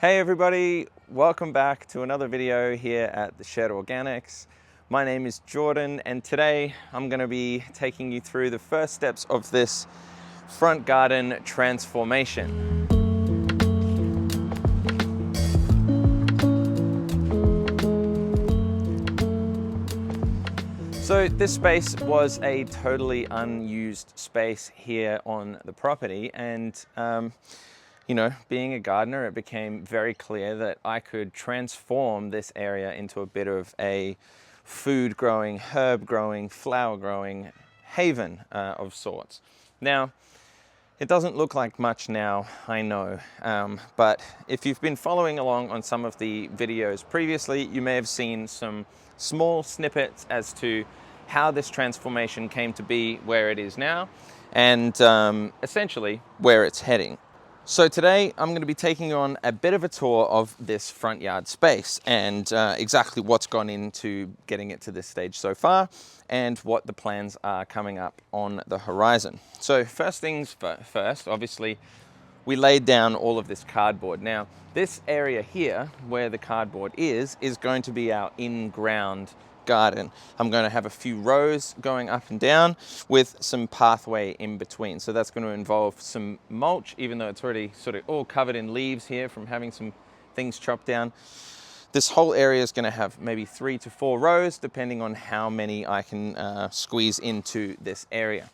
Hey everybody, welcome back to another video here at the Shed Organics. My name is Jordan and today I'm going to be taking you through the first steps of this front garden transformation. So this space was a totally unused space here on the property, and you know, being a gardener, it became very clear that I could transform this area into a bit of a food growing, herb growing, flower growing haven of sorts. Now, it doesn't look like much now, I know, but if you've been following along on some of the videos previously, you may have seen some small snippets as to how this transformation came to be where it is now, and essentially where it's heading. So today I'm going to be taking you on a bit of a tour of this front yard space and exactly what's gone into getting it to this stage so far and what the plans are coming up on the horizon. So first things first, obviously we laid down all of this cardboard. Now this area here where the cardboard is going to be our in-ground garden. I'm going to have a few rows going up and down with some pathway in between. So that's going to involve some mulch, even though it's already sort of all covered in leaves here from having some things chopped down. This whole area is going to have maybe 3 to 4 rows, depending on how many I can squeeze into this area.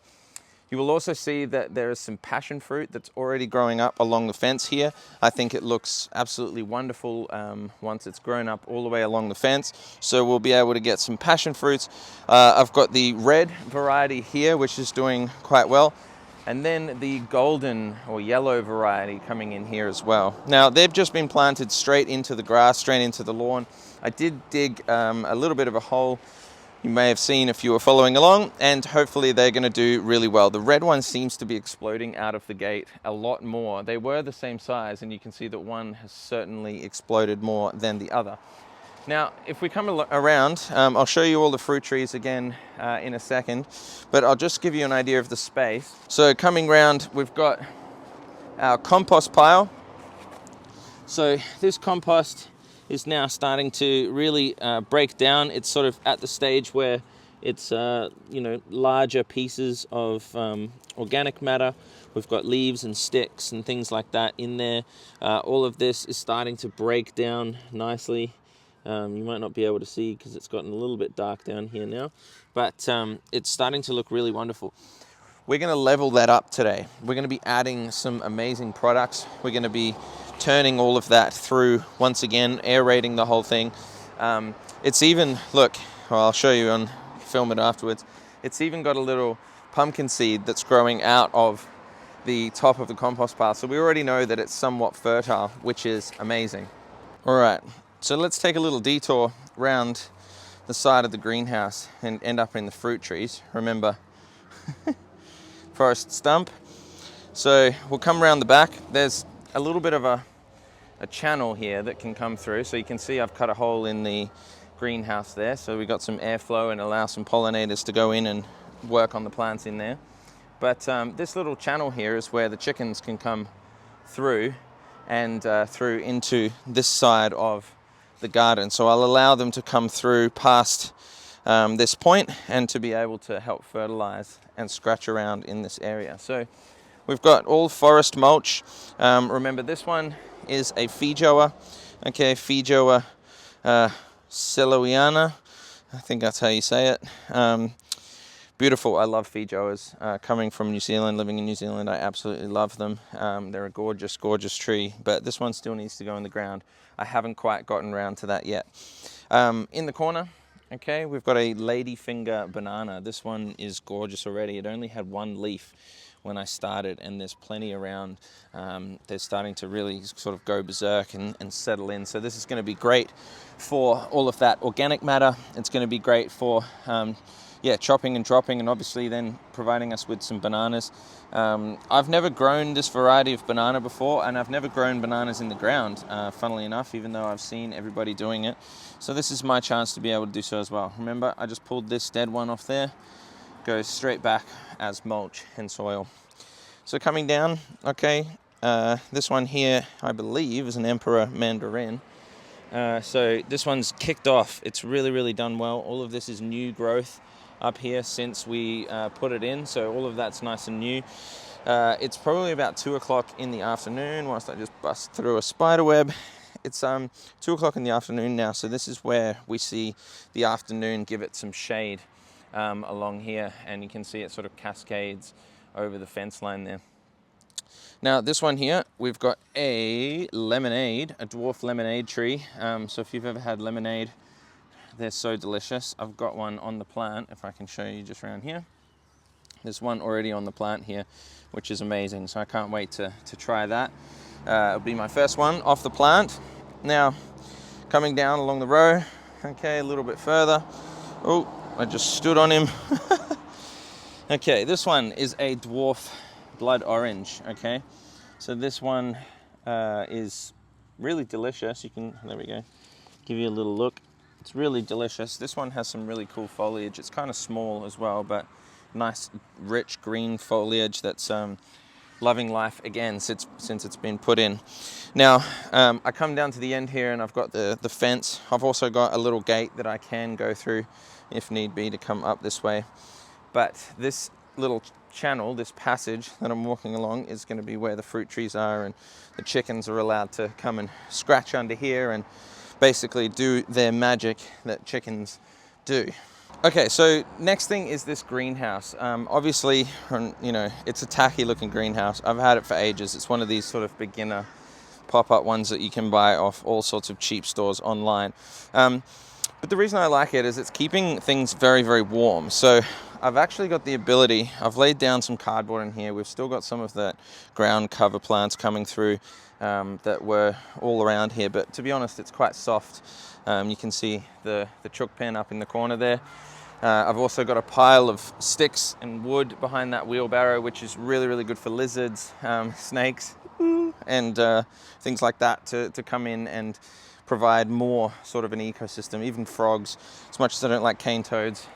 You will also see that there is some passion fruit that's already growing up along the fence here. I think it looks absolutely wonderful once it's grown up all the way along the fence. So we'll be able to get some passion fruits. I've got the red variety here, which is doing quite well. And then the golden or yellow variety coming in here as well. Now, they've just been planted straight into the grass, straight into the lawn. I did dig a little bit of a hole. You may have seen if you were following along, and hopefully they're going to do really well. The red one seems to be exploding out of the gate a lot more. They were the same size, and you can see that one has certainly exploded more than the other. Now, if we come around, I'll show you all the fruit trees again in a second, but I'll just give you an idea of the space. So coming round, we've got our compost pile. So this compost is now starting to really break down. It's sort of at the stage where it's larger pieces of organic matter. We've got leaves and sticks and things like that in there. All of this is starting to break down nicely. You might not be able to see because it's gotten a little bit dark down here now, but it's starting to look really wonderful. We're going to level that up today. We're going to be adding some amazing products. We're going to be turning all of that through once again, aerating the whole thing. It's even, look, well, I'll show you on film it afterwards. It's even got a little pumpkin seed that's growing out of the top of the compost pile. So we already know that it's somewhat fertile, which is amazing. All right, so let's take a little detour around the side of the greenhouse and end up in the fruit trees. Remember, forest stump. So we'll come around the back. There's a little bit of a channel here that can come through. So you can see I've cut a hole in the greenhouse there. So we've got some airflow and allow some pollinators to go in and work on the plants in there. But this little channel here is where the chickens can come through and through into this side of the garden. So I'll allow them to come through past this point and to be able to help fertilize and scratch around in this area. So we've got all forest mulch. Remember, this one is a Feijoa. Okay, Feijoa Celoiana. I think that's how you say it. Beautiful. I love Feijoas. Coming from New Zealand, living in New Zealand, I absolutely love them. They're a gorgeous, gorgeous tree, but this one still needs to go in the ground. I haven't quite gotten around to that yet. In the corner, okay, we've got a ladyfinger banana. This one is gorgeous already. It only had one leaf when I started, and there's plenty around. They're starting to really sort of go berserk and settle in. So this is going to be great for all of that organic matter. It's going to be great for chopping and dropping, and obviously then providing us with some bananas. I've never grown this variety of banana before, and I've never grown bananas in the ground, funnily enough, even though I've seen everybody doing it. So this is my chance to be able to do so as well. Remember, I just pulled this dead one off there. Goes straight back as mulch and soil. So coming down, okay, This one here, I believe, is an Emperor Mandarin. So this one's kicked off. It's really done well. All of this is new growth up here since we put it in, so all of that's nice and new. It's probably about 2 o'clock in the afternoon, whilst I just bust through a spider web. It's 2 o'clock in the afternoon now, so this is where we see the afternoon give it some shade along here, and you can see it sort of cascades over the fence line there. Now this one here, we've got a lemonade, a dwarf lemonade tree. So if you've ever had lemonade, they're so delicious. I've got one on the plant, if I can show you just around here. There's one already on the plant here, which is amazing. So I can't wait to try that. It'll be my first one off the plant. Now, coming down along the row, okay, a little bit further. Oh, I just stood on him. Okay, this one is a dwarf blood orange. Okay, so this one is really delicious. There we go, give you a little look. It's really delicious. This one has some really cool foliage. It's kind of small as well, but nice rich green foliage that's loving life again since it's been put in. Now I come down to the end here and I've got the fence. I've also got a little gate that I can go through if need be to come up this way, but this little channel, this passage that I'm walking along, is going to be where the fruit trees are, and the chickens are allowed to come and scratch under here and basically do their magic that chickens do. Okay, so next thing is this greenhouse. Obviously, you know, it's a tacky looking greenhouse. I've had it for ages. It's one of these sort of beginner pop-up ones that you can buy off all sorts of cheap stores online. But the reason I like it is it's keeping things very warm. So I've actually got the ability, I've laid down some cardboard in here. We've still got some of that ground cover plants coming through that were all around here. But to be honest, it's quite soft. You can see the chook pen up in the corner there. I've also got a pile of sticks and wood behind that wheelbarrow, which is really good for lizards, snakes, and things like that to come in and provide more sort of an ecosystem. Even frogs, as much as I don't like cane toads,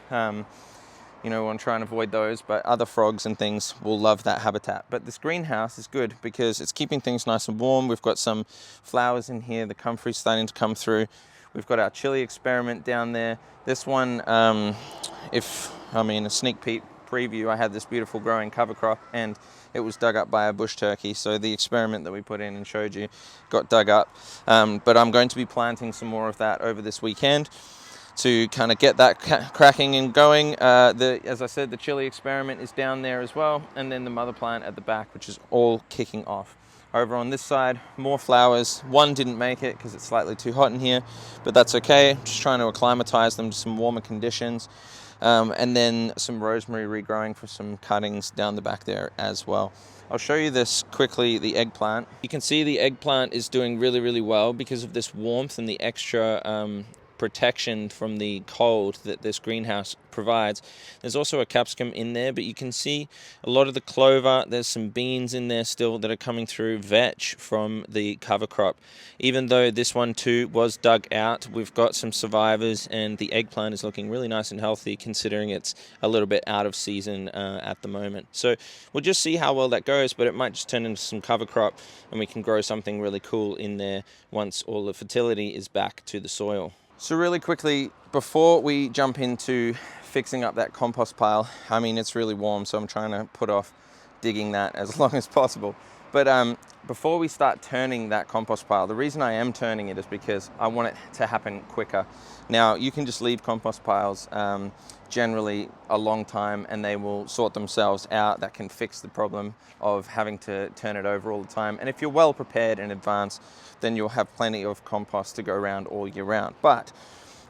you know, I want to try and avoid those, but other frogs and things will love that habitat. But this greenhouse is good because it's keeping things nice and warm. We've got some flowers in here, the comfrey's starting to come through. We've got our chili experiment down there. This one, a sneak peek preview, I had this beautiful growing cover crop and it was dug up by a bush turkey. So the experiment that we put in and showed you got dug up. But I'm going to be planting some more of that over this weekend to kind of get that cracking and going. As I said, the chili experiment is down there as well. And then the mother plant at the back, which is all kicking off. Over on this side, more flowers. One didn't make it because it's slightly too hot in here, but that's okay. Just trying to acclimatize them to some warmer conditions. And then some rosemary regrowing for some cuttings down the back there as well. I'll show you this quickly, the eggplant. You can see the eggplant is doing really well because of this warmth and the extra protection from the cold that this greenhouse provides. There's also a capsicum in there, but you can see a lot of the clover. There's some beans in there still that are coming through, vetch from the cover crop. Even though this one too was dug out, we've got some survivors, and the eggplant is looking really nice and healthy considering it's a little bit out of season at the moment. So we'll just see how well that goes, but it might just turn into some cover crop and we can grow something really cool in there once all the fertility is back to the soil. So really quickly, before we jump into fixing up that compost pile, I mean, it's really warm, so I'm trying to put off digging that as long as possible. But before we start turning that compost pile, the reason I am turning it is because I want it to happen quicker. Now, you can just leave compost piles generally a long time and they will sort themselves out. That can fix the problem of having to turn it over all the time. And if you're well prepared in advance, then you'll have plenty of compost to go around all year round. But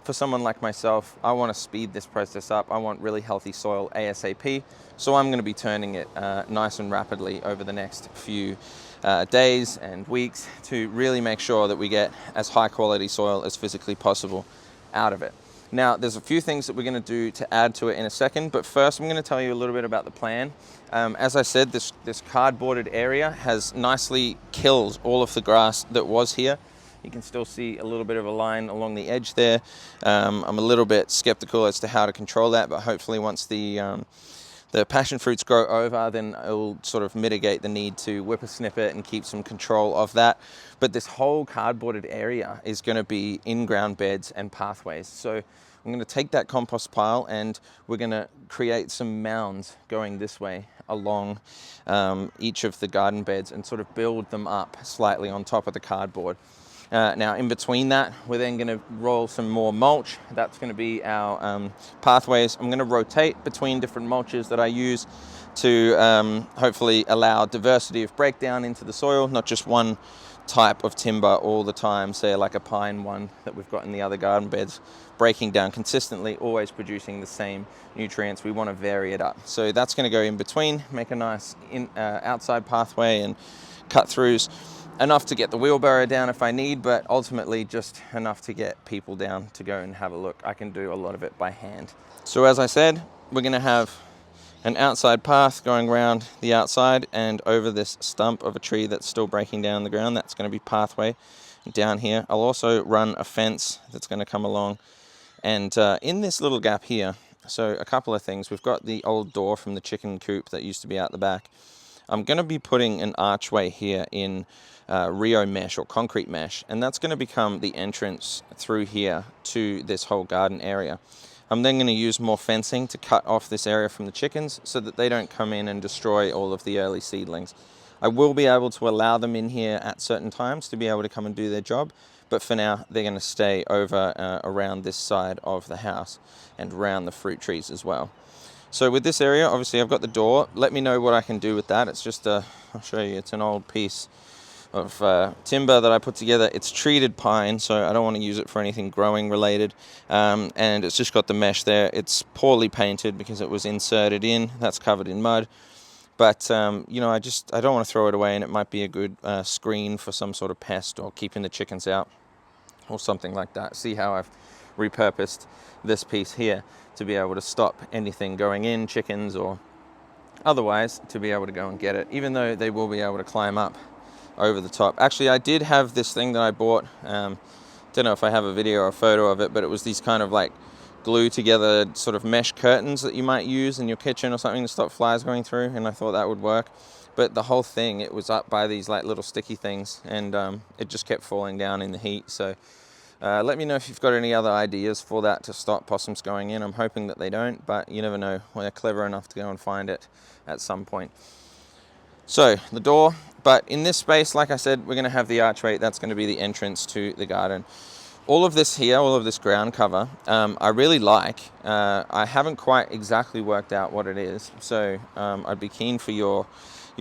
for someone like myself, I want to speed this process up. I want really healthy soil ASAP. So I'm going to be turning it nice and rapidly over the next few days and weeks to really make sure that we get as high quality soil as physically possible out of it. Now, there's a few things that we're going to do to add to it in a second, but first I'm going to tell you a little bit about the plan. As I said, this cardboarded area has nicely killed all of the grass that was here. You can still see a little bit of a line along the edge there. I'm a little bit skeptical as to how to control that, but hopefully once the the passion fruits grow over, then it'll sort of mitigate the need to whippersnip it and keep some control of that. But this whole cardboarded area is going to be in-ground beds and pathways. So I'm going to take that compost pile and we're going to create some mounds going this way along each of the garden beds and sort of build them up slightly on top of the cardboard. Now in between that, we're then going to roll some more mulch. That's going to be our pathways. I'm going to rotate between different mulches that I use to hopefully allow diversity of breakdown into the soil, not just one type of timber all the time, say like a pine one that we've got in the other garden beds, breaking down consistently, always producing the same nutrients. We want to vary it up. So that's going to go in between, make a nice outside pathway and cut throughs. Enough to get the wheelbarrow down if I need, but ultimately just enough to get people down to go and have a look. I can do a lot of it by hand. So as I said, we're going to have an outside path going around the outside and over this stump of a tree that's still breaking down the ground. That's going to be pathway down here. I'll also run a fence that's going to come along. And in this little gap here, so a couple of things. We've got the old door from the chicken coop that used to be out the back. I'm going to be putting an archway here in Rio mesh or concrete mesh, and that's going to become the entrance through here to this whole garden area. I'm then going to use more fencing to cut off this area from the chickens so that they don't come in and destroy all of the early seedlings. I will be able to allow them in here at certain times to be able to come and do their job, but for now they're going to stay over around this side of the house and around the fruit trees as well. So with this area, obviously I've got the door. Let me know what I can do with that. It's just I'll show you, it's an old piece of timber that I put together. It's treated pine, so I don't want to use it for anything growing related. And it's just got the mesh there. It's poorly painted because it was inserted in. That's covered in mud. But, you know, I don't want to throw it away, and it might be a good screen for some sort of pest or keeping the chickens out or something like that. See how I've repurposed this piece here to be able to stop anything going in, chickens or otherwise, to be able to go and get it, even though they will be able to climb up over the top. Actually, I did have this thing that I bought. Don't know if I have a video or a photo of it, but it was these kind of like glue together sort of mesh curtains that you might use in your kitchen or something to stop flies going through, and I thought that would work. But the whole thing, it was up by these like little sticky things, and it just kept falling down in the heat. So let me know if you've got any other ideas for that to stop possums going in. I'm hoping that they don't, but you never know. We're clever enough to go and find it at some point. So the door, but in this space, like I said, we're going to have the archway. That's going to be the entrance to the garden. All of this here, all of this ground cover, I really like. I haven't quite exactly worked out what it is, so I'd be keen for your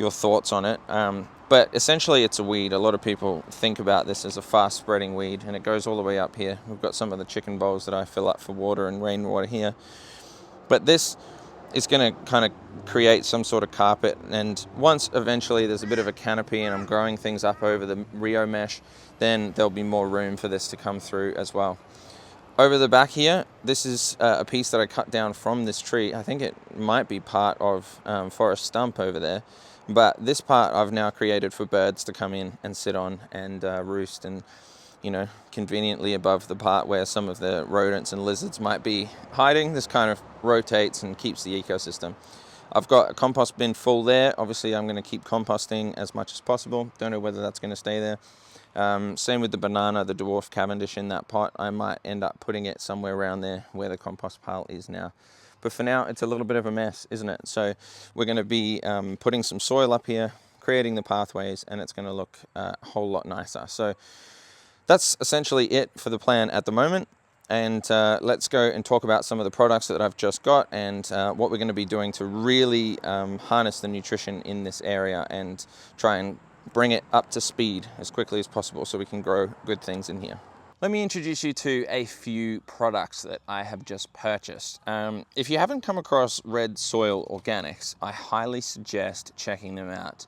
thoughts on it. But essentially it's a weed. A lot of people think about this as a fast spreading weed, and it goes all the way up here. We've got some of the chicken bowls that I fill up for water and rainwater here. But this is going to kind of create some sort of carpet, and once eventually there's a bit of a canopy and I'm growing things up over the Rio mesh, then there'll be more room for this to come through as well. Over the back here, this is a piece that I cut down from this tree. I think it might be part of forest stump over there, but this part I've now created for birds to come in and sit on and roost, and you know, conveniently above the part where some of the rodents and lizards might be hiding. This kind of rotates and keeps the ecosystem. I've got a compost bin full there. Obviously I'm going to keep composting as much as possible. Don't know whether that's going to stay there. Same with the banana, the dwarf Cavendish in that pot. I might end up putting it somewhere around there where the compost pile is now. But for now, it's a little bit of a mess, isn't it? So we're going to be putting some soil up here, creating the pathways, and it's going to look a whole lot nicer. So that's essentially it for the plan at the moment. And let's go and talk about some of the products that I've just got and what we're going to be doing to really harness the nutrition in this area and try and bring it up to speed as quickly as possible so we can grow good things in here. Let me introduce you to a few products that I have just purchased. If you haven't come across Red Soil Organics, I highly suggest checking them out.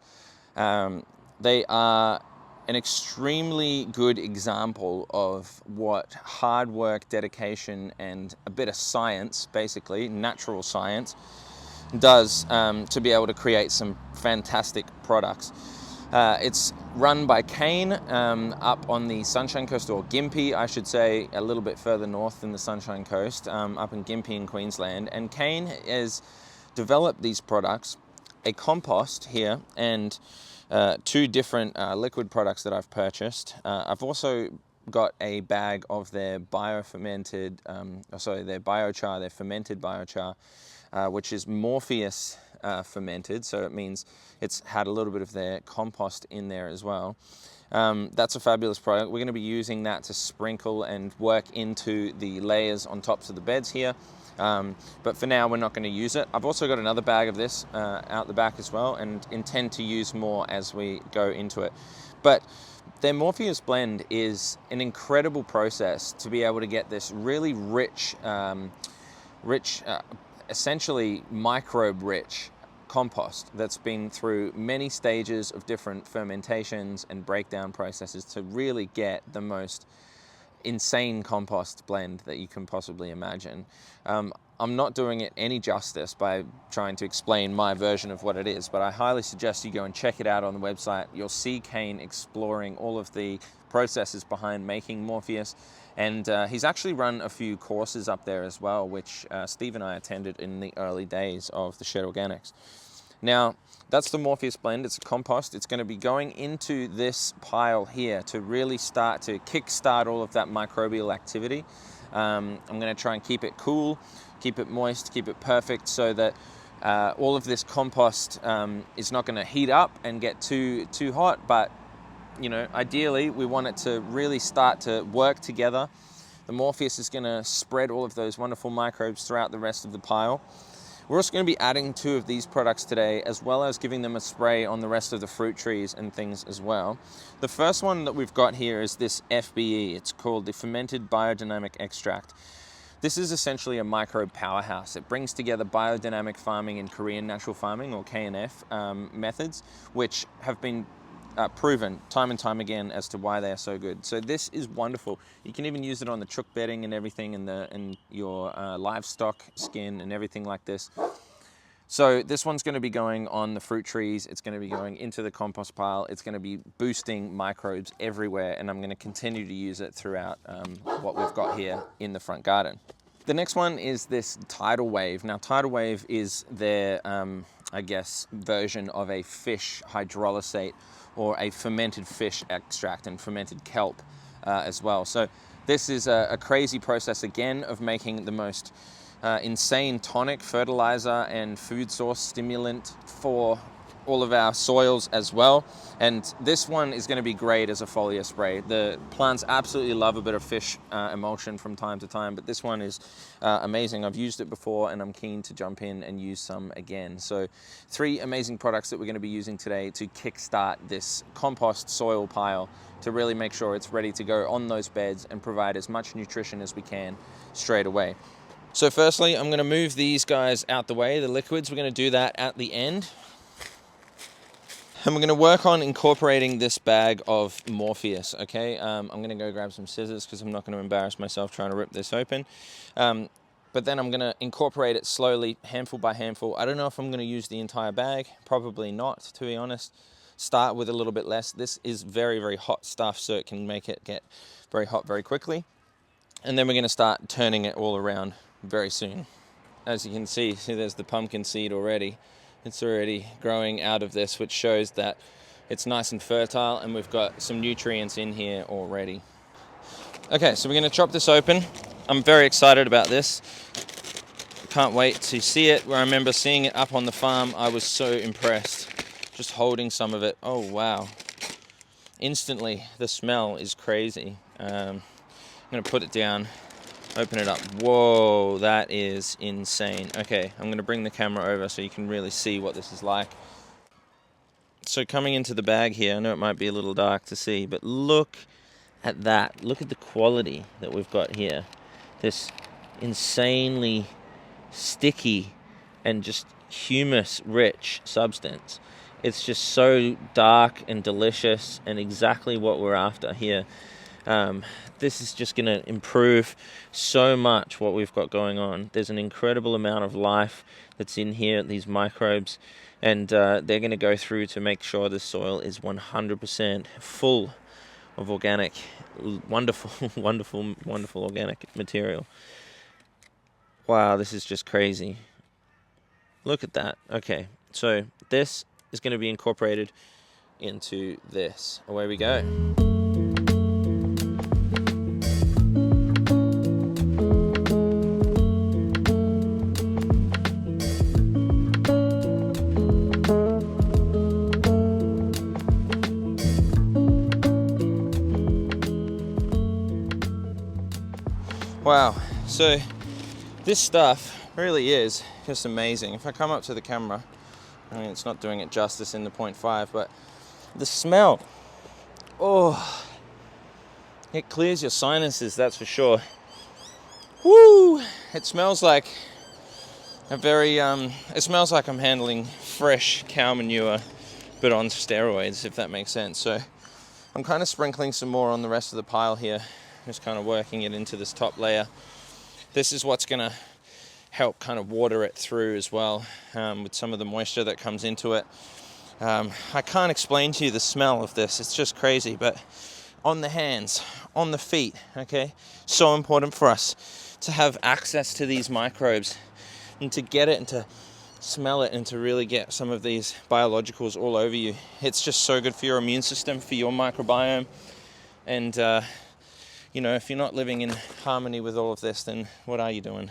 They are an extremely good example of what hard work, dedication, and a bit of science, basically natural science, does to be able to create some fantastic products. It's run by Kane up on the Sunshine Coast, or Gympie, I should say, a little bit further north than the Sunshine Coast, up in Gympie in Queensland. And Kane is develop these products, a compost here, and 2 different liquid products that I've purchased. I've also got a bag of their biofermented, their biochar, their fermented biochar, which is Morpheus fermented, so it means it's had a little bit of their compost in there as well. That's a fabulous product. We're going to be using that to sprinkle and work into the layers on tops of the beds here. But for now, we're not going to use it. I've also got another bag of this out the back as well, and intend to use more as we go into it. But their Morpheus blend is an incredible process to be able to get this really rich, essentially microbe-rich compost that's been through many stages of different fermentations and breakdown processes to really get the most insane compost blend that you can possibly imagine. I'm not doing it any justice by trying to explain my version of what it is, but I highly suggest you go and check it out on the website. You'll see Kane exploring all of the processes behind making Morpheus, and he's actually run a few courses up there as well, which Steve and I attended in the early days of the Shed Organics. Now, that's the Morpheus blend. It's a compost. It's going to be going into this pile here to really start to kickstart all of that microbial activity. I'm going to try and keep it cool, keep it moist, keep it perfect, so that all of this compost is not going to heat up and get too hot. But you know, ideally, we want it to really start to work together. The Morpheus is going to spread all of those wonderful microbes throughout the rest of the pile. We're also going to be adding 2 of these products today, as well as giving them a spray on the rest of the fruit trees and things as well. The first one that we've got here is this FBE. It's called the Fermented Biodynamic Extract. This is essentially a microbe powerhouse. It brings together biodynamic farming and Korean natural farming, or KNF, methods, which have been proven time and time again as to why they are so good. So this is wonderful. You can even use it on the chook bedding and everything, and your livestock skin and everything like this. So this one's going to be going on the fruit trees. It's going to be going into the compost pile. It's going to be boosting microbes everywhere, and I'm going to continue to use it throughout what we've got here in the front garden. The next one is this Tidal Wave. Now, Tidal Wave is their, I guess, version of a fish hydrolysate, or a fermented fish extract and fermented kelp as well. So this is a crazy process again of making the most insane tonic, fertilizer, and food source stimulant for all of our soils as well. And this one is going to be great as a foliar spray. The plants absolutely love a bit of fish emulsion from time to time, but this one is amazing. I've used it before and I'm keen to jump in and use some again. So 3 amazing products that we're going to be using today to kickstart this compost soil pile to really make sure it's ready to go on those beds and provide as much nutrition as we can straight away. So firstly, I'm going to move these guys out the way, the liquids. We're going to do that at the end. And we're going to work on incorporating this bag of Morpheus, okay? I'm going to go grab some scissors because I'm not going to embarrass myself trying to rip this open. But then I'm going to incorporate it slowly, handful by handful. I don't know if I'm going to use the entire bag. Probably not, to be honest. Start with a little bit less. This is very, very hot stuff, so it can make it get very hot very quickly. And then we're going to start turning it all around very soon. As you can see there's the pumpkin seed already. It's already growing out of this, which shows that it's nice and fertile, and we've got some nutrients in here already. Okay, so we're going to chop this open. I'm very excited about this. Can't wait to see it. I remember seeing it up on the farm. I was so impressed just holding some of it. Oh, wow. Instantly, the smell is crazy. I'm going to put it down. Open it up. Whoa, that is insane. Okay, I'm going to bring the camera over so you can really see what this is like. So coming into the bag here, I know it might be a little dark to see, but look at that. Look at the quality that we've got here. This insanely sticky and just humus-rich substance. It's just so dark and delicious and exactly what we're after here. This is just going to improve so much what we've got going on. There's an incredible amount of life that's in here, these microbes, and they're going to go through to make sure the soil is 100% full of organic, wonderful, wonderful, wonderful organic material. Wow, this is just crazy. Look at that. Okay, so this is going to be incorporated into this. Away we go. Wow, so this stuff really is just amazing. If I come up to the camera, I mean, it's not doing it justice in the 0.5, but the smell, oh, it clears your sinuses, that's for sure. Woo! It smells like it smells like I'm handling fresh cow manure, but on steroids, if that makes sense. So I'm kind of sprinkling some more on the rest of the pile here, just kind of working it into this top layer. This is what's gonna help kind of water it through as well, with some of the moisture that comes into it. I can't explain to you the smell of this, it's just crazy, but on the hands, on the feet, okay? So important for us to have access to these microbes and to get it and to smell it and to really get some of these biologicals all over you. It's just so good for your immune system, for your microbiome. And, if you're not living in harmony with all of this, then what are you doing,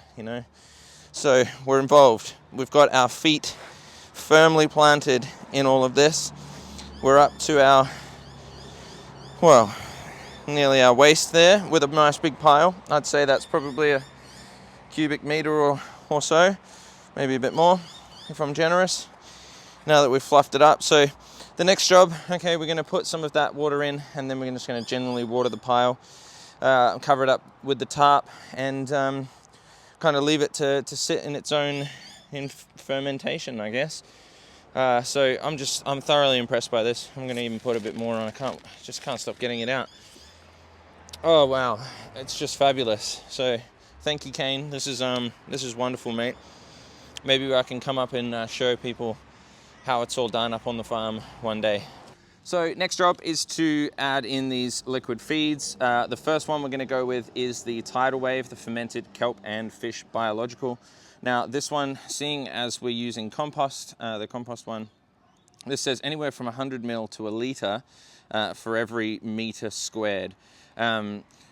So we're involved. We've got our feet firmly planted in all of this. We're up to nearly our waist there with a nice big pile. I'd say that's probably a cubic meter or so, maybe a bit more if I'm generous, now that we've fluffed it up. So the next job, okay, we're going to put some of that water in, and then we're just going to generally water the pile, cover it up with the tarp, and kind of leave it to sit in its own fermentation, I guess. So I'm thoroughly impressed by this. I'm going to even put a bit more on. I just can't stop getting it out. Oh wow, it's just fabulous. So thank you, Kane. This is wonderful, mate. Maybe I can come up and show people how it's all done up on the farm one day. So next job is to add in these liquid feeds. The first one we're going to go with is the Tidal Wave, the fermented kelp and fish biological. Now this one, seeing as we're using compost, the compost one, this says anywhere from 100 ml to a litre for every meter squared.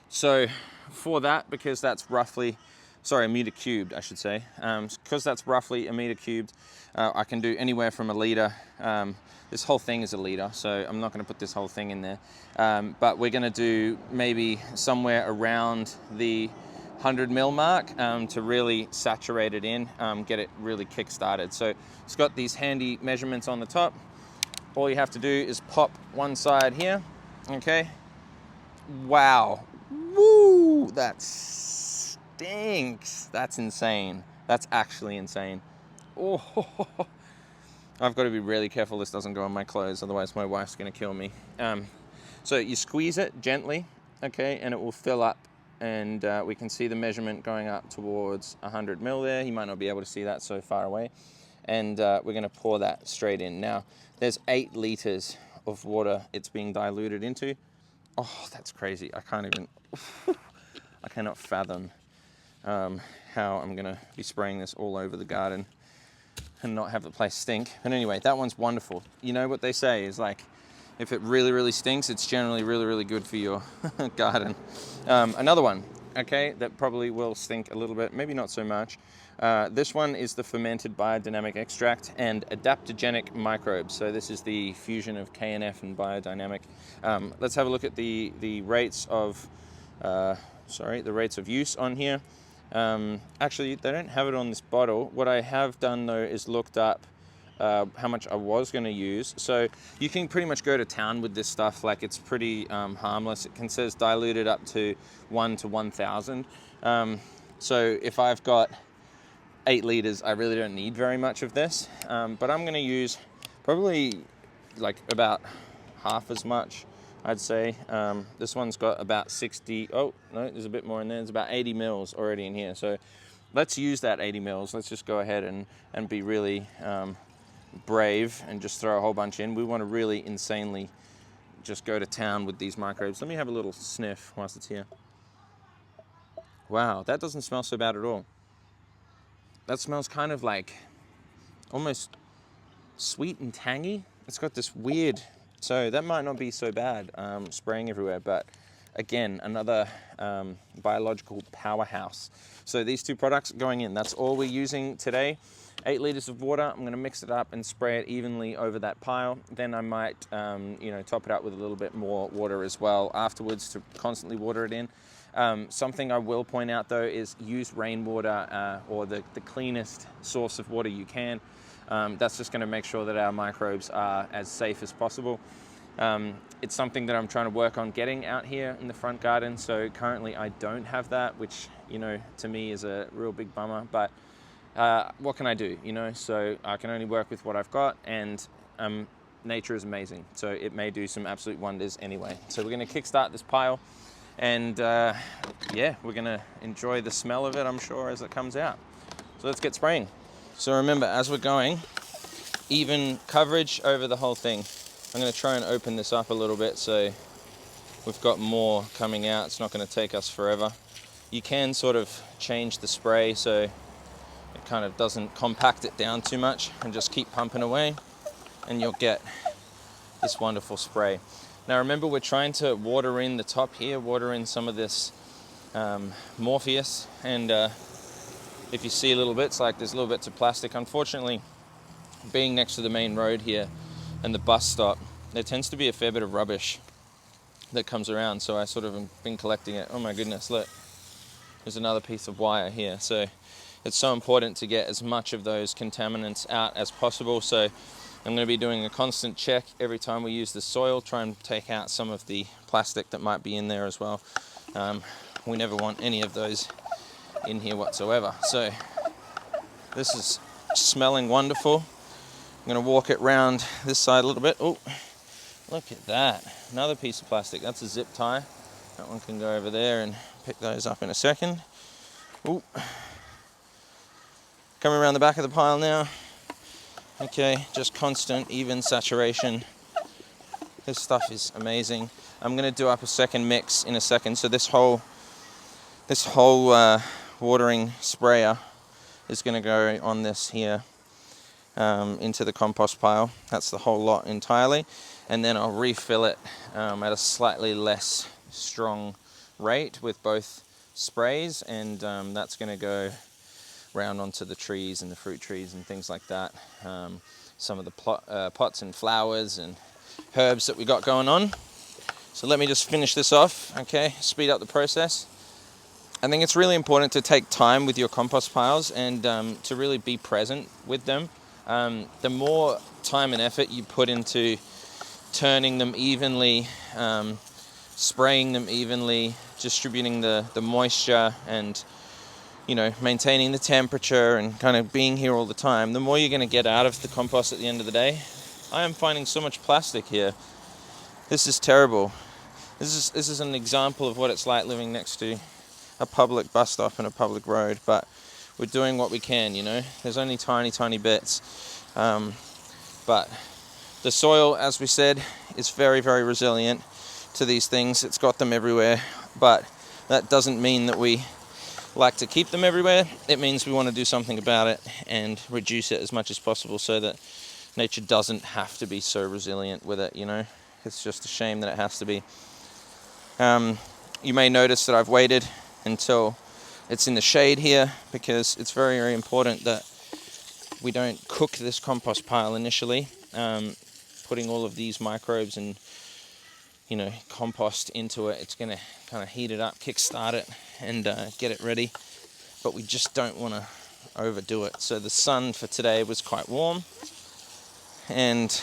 So for that, because that's roughly, a meter cubed, I should say, because that's roughly a meter cubed, I can do anywhere from a litre. This whole thing is a litre, so I'm not going to put this whole thing in there. But we're going to do maybe somewhere around the 100 ml mark to really saturate it in, get it really kick-started. So it's got these handy measurements on the top. All you have to do is pop one side here, okay? Wow, woo, that stinks. That's insane. That's actually insane. Oh, I've got to be really careful this doesn't go on my clothes, otherwise my wife's gonna kill me. So you squeeze it gently, okay, and it will fill up, and we can see the measurement going up towards 100 ml there. You might not be able to see that so far away. And we're gonna pour that straight in. Now, there's 8 liters of water it's being diluted into. Oh, that's crazy. I cannot fathom how I'm gonna be spraying this all over the garden and not have the place stink. But anyway, that one's wonderful. You know what they say is, like, if it really, really stinks, it's generally really, really good for your garden. Another one, okay, that probably will stink a little bit, maybe not so much. This one is the fermented biodynamic extract and adaptogenic microbes. So this is the fusion of KNF and biodynamic. Let's have a look at the rates of use on here. Actually, they don't have it on this bottle. What I have done though is looked up how much I was going to use. So you can pretty much go to town with this stuff. Like, it's pretty harmless. It says diluted up to 1 to 1,000. So if I've got 8 liters, I really don't need very much of this. But I'm going to use probably like about half as much, I'd say. This one's got about 60, oh no, there's a bit more in there. There's about 80 mils already in here. So let's use that 80 mils. Let's just go ahead and be really brave and just throw a whole bunch in. We want to really insanely just go to town with these microbes. Let me have a little sniff whilst it's here. Wow, that doesn't smell so bad at all. That smells kind of like almost sweet and tangy. It's got this weird, so that might not be so bad, spraying everywhere, but again, another biological powerhouse. So these two products going in, that's all we're using today. 8 liters of water. I'm going to mix it up and spray it evenly over that pile. Then I might, top it up with a little bit more water as well afterwards to constantly water it in. Something I will point out though is use rainwater or the cleanest source of water you can. That's just going to make sure that our microbes are as safe as possible. It's something that I'm trying to work on getting out here in the front garden. So currently I don't have that, which, to me is a real big bummer, but what can I do, So I can only work with what I've got, and nature is amazing. So it may do some absolute wonders anyway. So we're going to kickstart this pile, and we're going to enjoy the smell of it, I'm sure, as it comes out. So let's get spraying. So remember, as we're going, even coverage over the whole thing. I'm going to try and open this up a little bit so we've got more coming out. It's not going to take us forever. You can sort of change the spray so it kind of doesn't compact it down too much, and just keep pumping away and you'll get this wonderful spray. Now remember, we're trying to water in the top here, water in some of this Morpheus, and if you see little bits, like there's little bits of plastic. Unfortunately, being next to the main road here and the bus stop, there tends to be a fair bit of rubbish that comes around, so I sort of have been collecting it. Oh my goodness, look, there's another piece of wire here. So it's so important to get as much of those contaminants out as possible. So I'm going to be doing a constant check every time we use the soil, try and take out some of the plastic that might be in there as well. We never want any of those in here whatsoever. So this is smelling wonderful. I'm going to walk it round this side a little bit. Oh, look at that. Another piece of plastic. That's a zip tie. That one can go over there and pick those up in a second. Ooh. Coming around the back of the pile now. Okay, just constant, even saturation. This stuff is amazing. I'm going to do up a second mix in a second. So this whole watering sprayer is going to go on this here into the compost pile. That's the whole lot entirely. And then I'll refill it at a slightly less strong rate with both sprays, and that's going to go round onto the trees and the fruit trees and things like that. Some of the pots and flowers and herbs that we got going on. So let me just finish this off, okay? Speed up the process. I think it's really important to take time with your compost piles and to really be present with them. The more time and effort you put into turning them evenly, spraying them evenly, distributing the moisture, and maintaining the temperature and kind of being here all the time, the more you're going to get out of the compost at the end of the day. I am finding so much plastic here. This is terrible. This is an example of what it's like living next to a public bus stop and a public road, but we're doing what we can, There's only tiny bits. But the soil, as we said, is very, very resilient to these things. It's got them everywhere, but that doesn't mean that we like to keep them everywhere. It means we want to do something about it and reduce it as much as possible so that nature doesn't have to be so resilient with it, It's just a shame that it has to be. You may notice that I've waited until it's in the shade here, because it's very, very important that we don't cook this compost pile initially. Putting all of these microbes and compost into it, it's going to kind of heat it up, kickstart it, and get it ready. But we just don't want to overdo it. So the sun for today was quite warm, and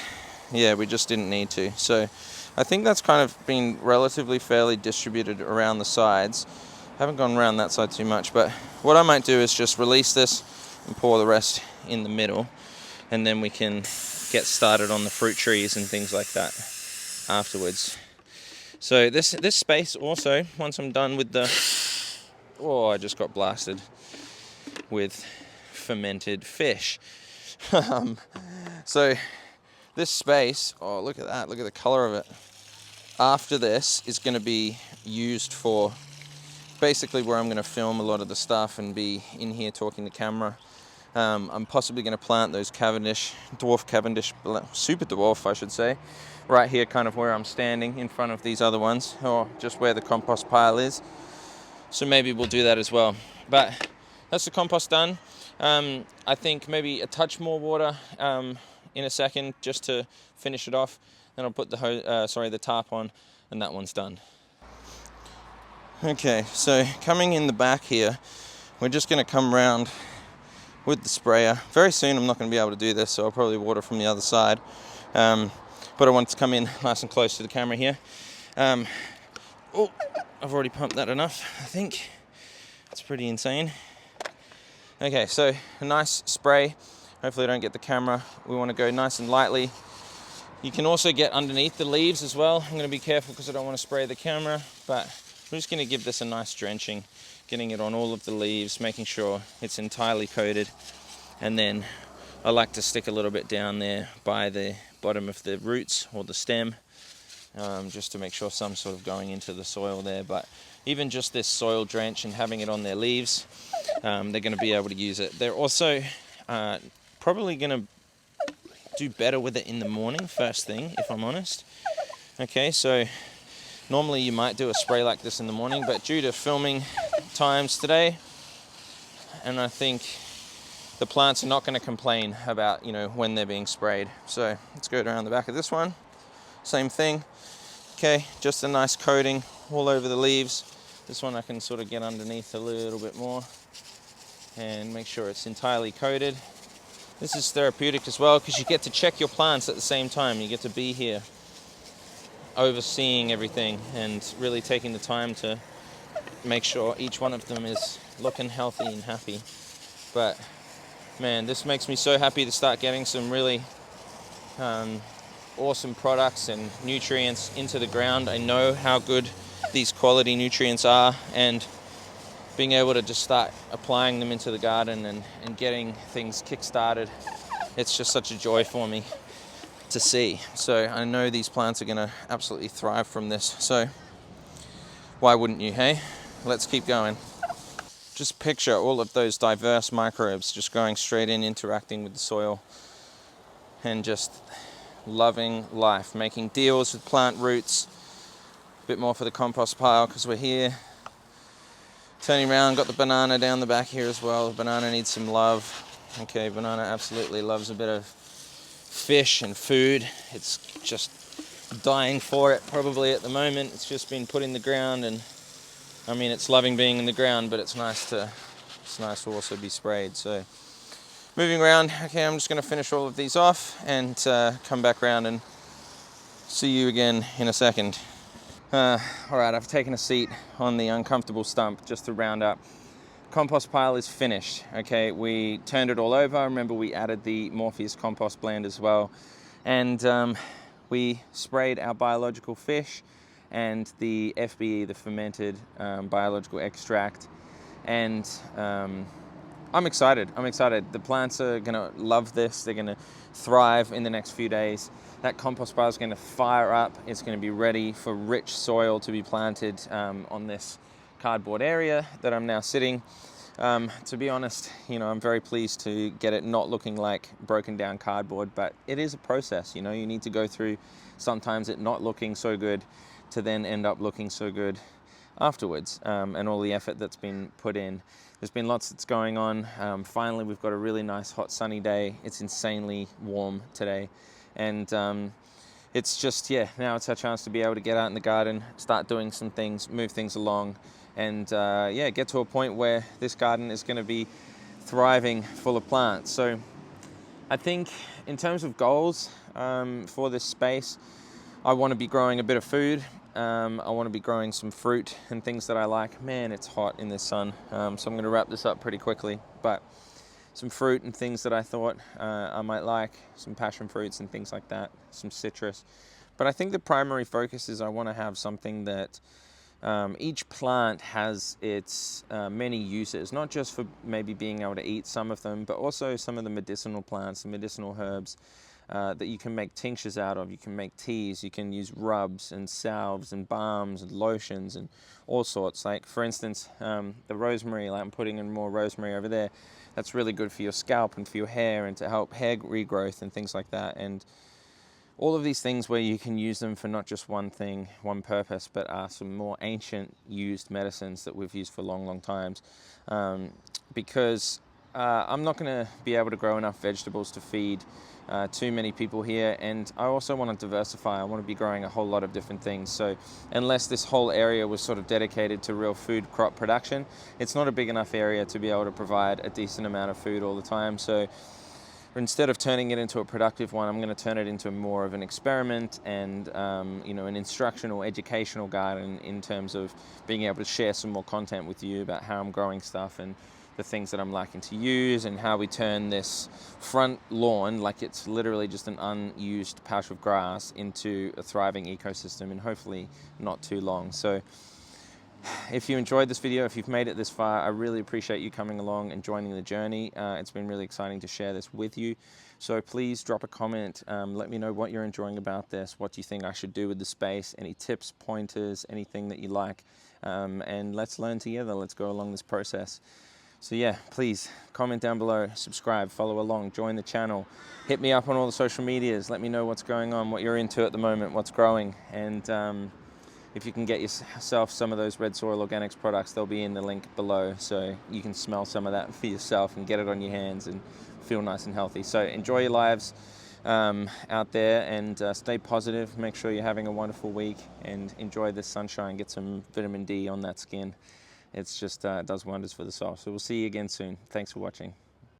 we just didn't need to. So I think that's kind of been relatively fairly distributed around the sides. I haven't gone around that side too much, but what I might do is just release this and pour the rest in the middle, and then we can get started on the fruit trees and things like that afterwards. So this space also, once I'm done with I just got blasted with fermented fish. So this space, look at that, look at the color of it. After this is going to be used for basically where I'm going to film a lot of the stuff and be in here talking to camera. I'm possibly going to plant those super dwarf, I should say, right here, kind of where I'm standing in front of these other ones, or just where the compost pile is. So maybe we'll do that as well. But that's the compost done. I think maybe a touch more water in a second just to finish it off. Then I'll put the tarp on, and that one's done. Okay, so coming in the back here, we're just going to come round with the sprayer. Very soon I'm not going to be able to do this, so I'll probably water from the other side. But I want to come in nice and close to the camera here. Oh, I've already pumped that enough, I think. It's pretty insane. Okay, so a nice spray. Hopefully I don't get the camera. We want to go nice and lightly. You can also get underneath the leaves as well. I'm going to be careful because I don't want to spray the camera, but we're just going to give this a nice drenching, getting it on all of the leaves, making sure it's entirely coated. And then I like to stick a little bit down there by the bottom of the roots or the stem, just to make sure some sort of going into the soil there. But even just this soil drench and having it on their leaves, they're going to be able to use it. They're also probably going to do better with it in the morning, first thing, if I'm honest. Okay, so normally you might do a spray like this in the morning, but due to filming times today, and I think the plants are not going to complain about, when they're being sprayed. So let's go around the back of this one. Same thing. Okay, just a nice coating all over the leaves. This one I can sort of get underneath a little bit more and make sure it's entirely coated. This is therapeutic as well because you get to check your plants at the same time. You get to be here overseeing everything and really taking the time to make sure each one of them is looking healthy and happy. But man, this makes me so happy to start getting some really awesome products and nutrients into the ground. I know how good these quality nutrients are, and being able to just start applying them into the garden and getting things kick-started, it's just such a joy for me to see. So I know these plants are going to absolutely thrive from this. So why wouldn't you, hey? Let's keep going. Just picture all of those diverse microbes just going straight in, interacting with the soil, and just loving life, making deals with plant roots. A bit more for the compost pile because we're here. Turning around, got the banana down the back here as well. The banana needs some love. Okay, banana absolutely loves a bit of fish and food. It's just dying for it probably at the moment. It's just been put in the ground, and I mean, it's loving being in the ground, but it's nice to also be sprayed. So moving around. Okay, I'm just going to finish all of these off and come back around and see you again in a second. All right, I've taken a seat on the uncomfortable stump just to round up. Compost pile is finished. Okay, we turned it all over. Remember, we added the Morpheus compost blend as well, and we sprayed our biological fish and the FBE, the fermented biological extract, and I'm excited. The plants are gonna love this. They're gonna thrive in the next few days. That compost pile is gonna fire up. It's gonna be ready for rich soil to be planted on this cardboard area that I'm now sitting. To be honest, I'm very pleased to get it not looking like broken down cardboard, but it is a process. You need to go through sometimes it not looking so good to then end up looking so good afterwards, and all the effort that's been put in. There's been lots that's going on. Finally, we've got a really nice hot sunny day. It's insanely warm today, and it's just, now it's our chance to be able to get out in the garden, start doing some things, move things along, and get to a point where this garden is going to be thriving, full of plants. So I think in terms of goals for this space, I want to be growing a bit of food. I want to be growing some fruit and things that I like. Man, it's hot in this sun, so I'm going to wrap this up pretty quickly. But some fruit and things that I thought I might like, some passion fruits and things like that, some citrus. But I think the primary focus is I want to have something that each plant has its many uses, not just for maybe being able to eat some of them, but also some of the medicinal plants, the medicinal herbs. that you can make tinctures out of, you can make teas, you can use rubs and salves and balms and lotions and all sorts. Like for instance, the rosemary, like I'm putting in more rosemary over there, that's really good for your scalp and for your hair and to help hair regrowth and things like that. And all of these things where you can use them for not just one thing, one purpose, but are some more ancient used medicines that we've used for long, long times. Because I'm not going to be able to grow enough vegetables to feed too many people here, and I also want to diversify. I want to be growing a whole lot of different things. So unless this whole area was sort of dedicated to real food crop production, it's not a big enough area to be able to provide a decent amount of food all the time. So instead of turning it into a productive one, I'm going to turn it into more of an experiment and an instructional, educational garden in terms of being able to share some more content with you about how I'm growing stuff and the things that I'm liking to use and how we turn this front lawn, like it's literally just an unused patch of grass, into a thriving ecosystem in hopefully not too long. So if you enjoyed this video, if you've made it this far, I really appreciate you coming along and joining the journey. It's been really exciting to share this with you. So please drop a comment. Let me know what you're enjoying about this. What do you think I should do with the space? Any tips, pointers, anything that you like? And let's learn together. Let's go along this process. So yeah, please comment down below, subscribe, follow along, join the channel. Hit me up on all the social medias. Let me know what's going on, what you're into at the moment, what's growing. And if you can get yourself some of those Red Soil Organics products, they'll be in the link below, so you can smell some of that for yourself and get it on your hands and feel nice and healthy. So enjoy your lives out there and stay positive. Make sure you're having a wonderful week and enjoy the sunshine. Get some vitamin D on that skin. It's just it does wonders for the soul. So we'll see you again soon. Thanks for watching.